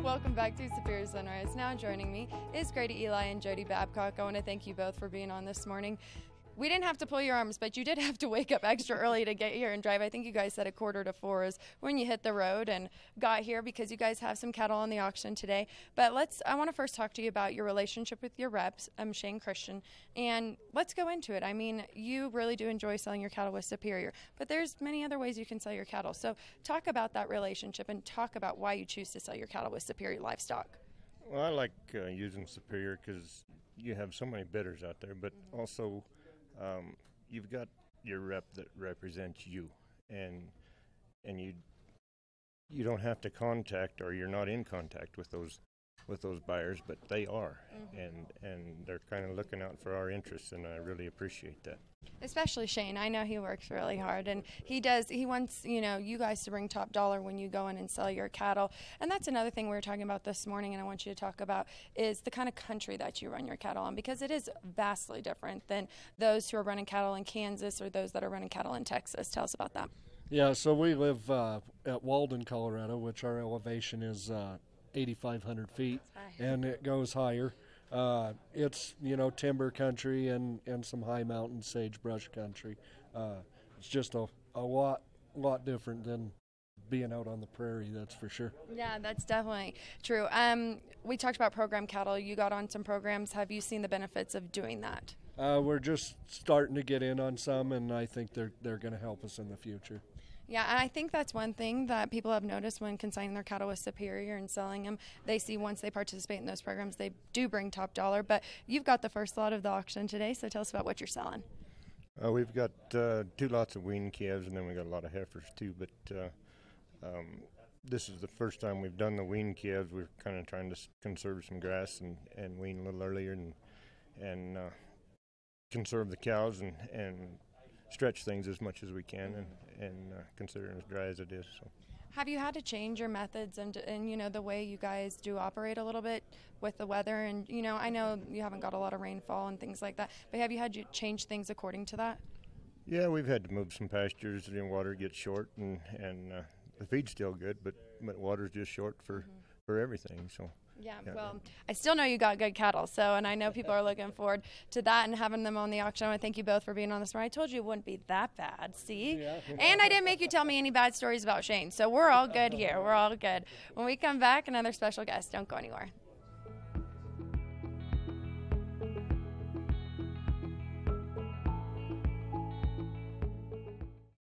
Welcome back to Superior Sunrise. Now joining me is Grady, Eli, and Jody Babcock. I want to thank you both for being on this morning. We didn't have to pull your arms, but you did have to wake up extra early to get here and drive. I think you guys said 3:45 is when you hit the road and got here because you guys have some cattle on the auction today. But I want to first talk to you about your relationship with your reps, Shane Christian, and let's go into it. I mean, you really do enjoy selling your cattle with Superior, but there's many other ways you can sell your cattle. So talk about that relationship and talk about why you choose to sell your cattle with Superior Livestock. Well, I like using Superior because you have so many bidders out there, but also you've got your rep that represents you, and you don't have to contact, or you're not in contact with those buyers, but they are, and they're kind of looking out for our interests, and I really appreciate that. Especially Shane. I know he works really hard, and he wants, you guys to bring top dollar when you go in and sell your cattle. And that's another thing we were talking about this morning, and I want you to talk about is the kind of country that you run your cattle on, because it is vastly different than those who are running cattle in Kansas or those that are running cattle in Texas. Tell us about that. Yeah, so we live at Walden, Colorado, which our elevation is 8,500 feet, and it goes higher. It's, timber country and some high mountain sagebrush country. It's just a lot different than being out on the prairie, that's for sure. Yeah, that's definitely true. We talked about program cattle. You got on some programs. Have you seen the benefits of doing that? We're just starting to get in on some, and I think they're going to help us in the future. Yeah, and I think that's one thing that people have noticed when consigning their cattle with Superior and selling them. They see once they participate in those programs, they do bring top dollar. But you've got the first lot of the auction today, so tell us about what you're selling. We've got 2 lots of weaned calves, and then we got a lot of heifers too. But this is the first time we've done the weaned calves. We're kind of trying to conserve some grass and wean a little earlier and conserve the cows and stretch things as much as we can, and considering as dry as it is. So, have you had to change your methods and the way you guys do operate a little bit with the weather? And I know you haven't got a lot of rainfall and things like that, but have you had to change things according to that? Yeah, we've had to move some pastures. Water gets short, and the feed's still good, but water's just short for everything. So. Yeah, well, I still know you got good cattle, and I know people are looking forward to that and having them on the auction. I want to thank you both for being on this morning. I told you it wouldn't be that bad, see? Yeah. And I didn't make you tell me any bad stories about Shane, so we're all good here. We're all good. When we come back, another special guest. Don't go anywhere.